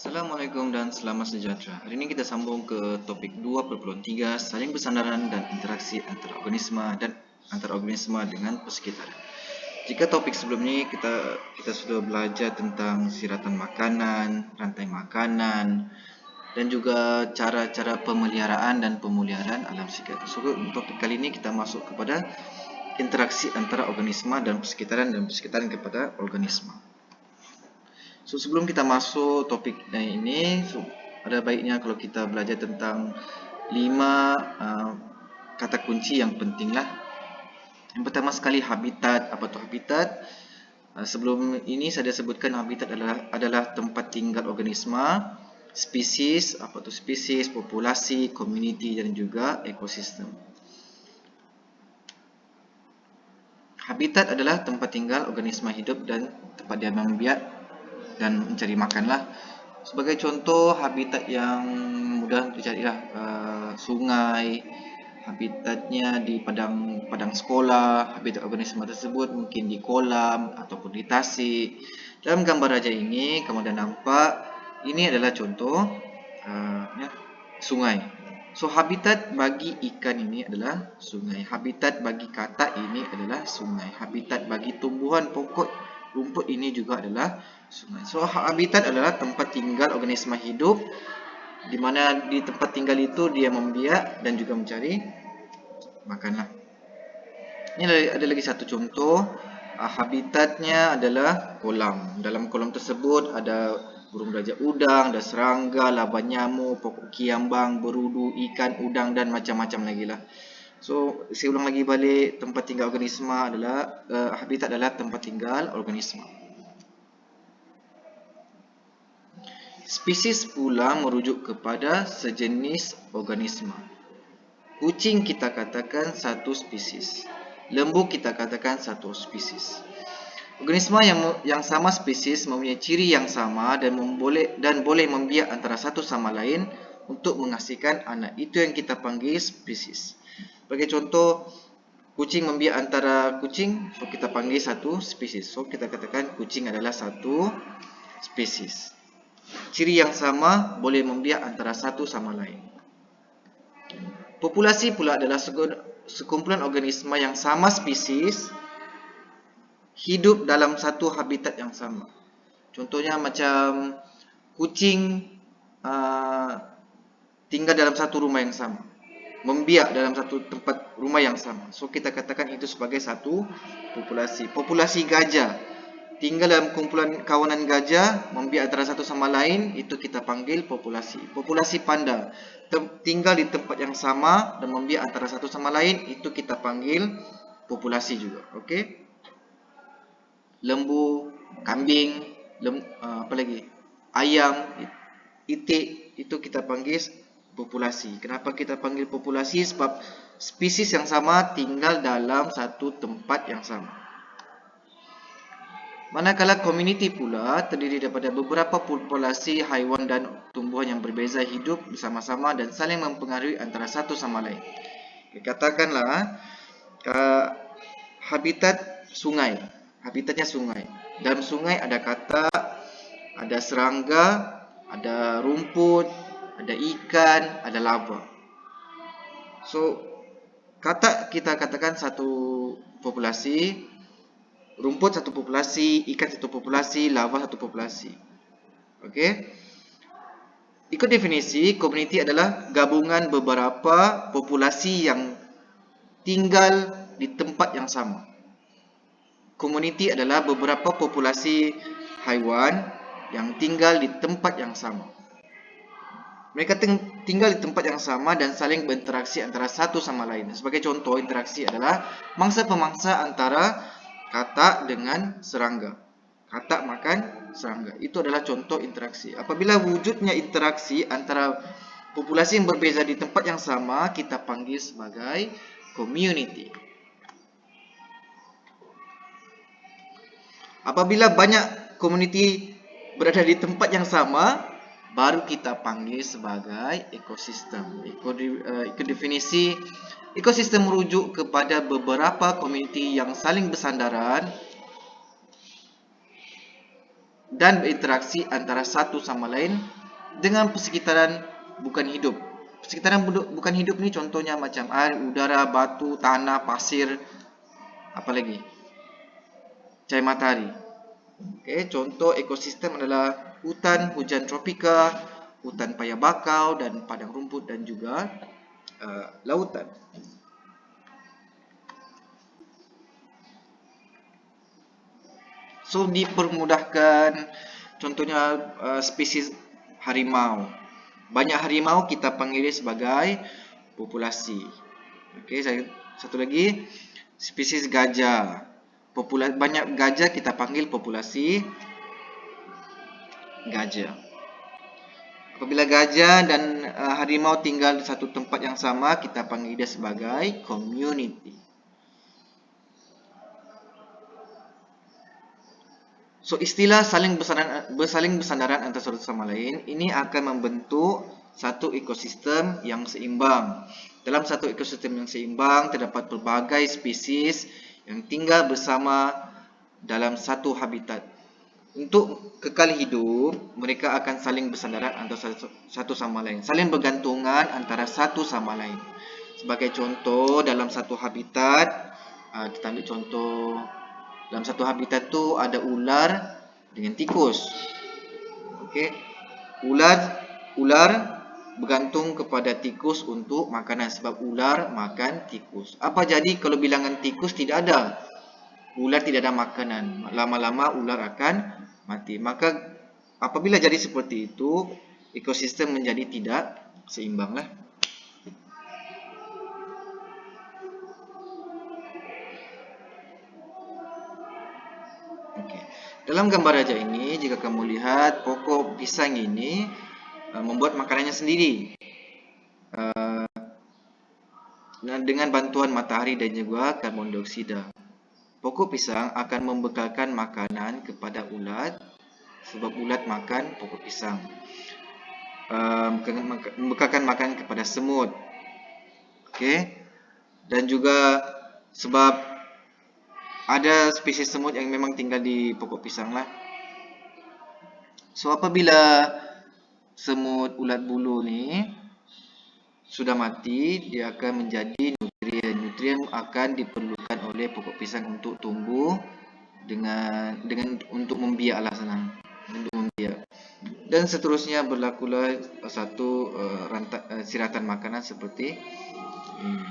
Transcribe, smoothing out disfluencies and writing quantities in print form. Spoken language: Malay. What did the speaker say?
Assalamualaikum dan selamat sejahtera. Hari ini kita sambung ke topik 2.3 saling bersandaran dan interaksi antara organisma dengan persekitaran. Jika topik sebelum ini kita sudah belajar tentang siratan makanan, rantai makanan dan juga cara-cara pemeliharaan dan pemuliharaan alam sekitar. So, untuk topik kali ini kita masuk kepada interaksi antara organisma dan persekitaran kepada organisma. So, sebelum kita masuk topik ini, ada baiknya kalau kita belajar tentang 5 kata kunci yang penting lah. Yang pertama sekali habitat. Apa tu habitat? Sebelum ini saya dah sebutkan habitat adalah tempat tinggal organisma, spesies, apa tu spesies, populasi, komuniti dan juga ekosistem. Habitat adalah tempat tinggal organisma hidup dan tempat dia membiak dan mencari makan lah. Sebagai contoh, habitat yang mudah dicari lah sungai, habitatnya di padang sekolah, habitat organisma tersebut mungkin di kolam ataupun di tasik. Dalam gambar raja ini, kamu dah nampak, ini adalah contoh sungai. So, habitat bagi ikan ini adalah sungai. Habitat bagi katak ini adalah sungai. Habitat bagi tumbuhan pokok rumput ini juga adalah sungai. So, habitat adalah tempat tinggal organisma hidup, di mana di tempat tinggal itu dia membiak dan juga mencari makanlah. Ini ada lagi satu contoh. Habitatnya adalah kolam. Dalam kolam tersebut ada burung darajat udang, ada serangga, laba nyamuk, pokok kiambang, berudu, ikan, udang dan macam-macam lagi lah. So, saya ulang lagi balik, tempat tinggal organisma adalah habitat adalah tempat tinggal organisma. Spesies pula merujuk kepada sejenis organisma. Kucing kita katakan satu spesies. Lembu kita katakan satu spesies. Organisma yang sama spesies mempunyai ciri yang sama dan boleh membiak antara satu sama lain untuk menghasilkan anak. Itu yang kita panggil spesies. Sebagai contoh, kucing membiak antara kucing, so kita panggil satu spesies. So kita katakan kucing adalah satu spesies. Ciri yang sama boleh membiak antara satu sama lain. Populasi pula adalah sekumpulan organisma yang sama spesies hidup dalam satu habitat yang sama. Contohnya macam kucing tinggal dalam satu rumah yang sama, membiak dalam satu tempat rumah yang sama. So kita katakan itu sebagai satu populasi. Populasi gajah tinggal dalam kumpulan kawanan gajah, membiak antara satu sama lain, itu kita panggil populasi. Populasi panda tinggal di tempat yang sama dan membiak antara satu sama lain, itu kita panggil populasi juga. Okey. Lembu, kambing, apa lagi? Ayam, itik, itu kita panggil populasi. Kenapa kita panggil populasi? Sebab spesies yang sama tinggal dalam satu tempat yang sama. Manakala komuniti pula terdiri daripada beberapa populasi haiwan dan tumbuhan yang berbeza hidup bersama-sama dan saling mempengaruhi antara satu sama lain. Katakanlah habitat sungai. Habitatnya sungai. Dalam sungai ada katak, ada serangga, ada rumput, ada ikan, ada lava. So, katak kita katakan satu populasi, rumput satu populasi, ikan satu populasi, lava satu populasi. Okey. Ikut definisi, komuniti adalah gabungan beberapa populasi yang tinggal di tempat yang sama. Komuniti adalah beberapa populasi haiwan yang tinggal di tempat yang sama. Mereka tinggal di tempat yang sama dan saling berinteraksi antara satu sama lain. Sebagai contoh, interaksi adalah mangsa-pemangsa antara katak dengan serangga. Katak makan serangga. Itu adalah contoh interaksi. Apabila wujudnya interaksi antara populasi yang berbeza di tempat yang sama, kita panggil sebagai community. Apabila banyak komuniti berada di tempat yang sama, baru kita panggil sebagai ekosistem. Ikut definisi, ekosistem merujuk kepada beberapa komuniti yang saling bersandaran dan berinteraksi antara satu sama lain dengan persekitaran bukan hidup. Persekitaran bukan hidup ni contohnya macam air, udara, batu, tanah, pasir, apa lagi? Cahaya matahari. Okay, contoh ekosistem adalah hutan hujan tropika, hutan paya bakau dan padang rumput dan juga lautan. So dipermudahkan, contohnya spesies harimau. Banyak harimau kita panggil dia sebagai populasi. Okey, satu lagi spesies gajah. Banyak gajah kita panggil populasi gajah. Apabila gajah dan harimau tinggal di satu tempat yang sama, kita panggil dia sebagai community. So istilah saling bersandaran antara satu sama lain ini akan membentuk satu ekosistem yang seimbang. Dalam satu ekosistem yang seimbang terdapat pelbagai spesies yang tinggal bersama dalam satu habitat. Untuk kekal hidup, mereka akan saling bersandaran antara satu sama lain, saling bergantungan antara satu sama lain. Sebagai contoh, dalam satu habitat, kita ambil contoh, dalam satu habitat tu ada ular dengan tikus. Okey. Ular bergantung kepada tikus untuk makanan sebab ular makan tikus. Apa jadi kalau bilangan tikus tidak ada? Ular tidak ada makanan. Lama-lama ular akan mati. Maka apabila jadi seperti itu, ekosistem menjadi tidak seimbanglah. Okay. Dalam gambar raja ini, jika kamu lihat pokok pisang ini membuat makanannya sendiri dengan bantuan matahari dan juga karbon dioksida. Pokok pisang akan membekalkan makanan kepada ulat sebab ulat makan pokok pisang. Membekalkan makanan kepada semut. Okay. Dan juga sebab ada spesies semut yang memang tinggal di pokok pisang lah. So apabila semut ulat bulu ni sudah mati, dia akan menjadi nutrien. Nutrien akan diperlukan oleh pokok pisang untuk tumbuh dengan untuk membiak lah senang. Untuk membiak. Dan seterusnya berlakulah satu siratan makanan seperti ini.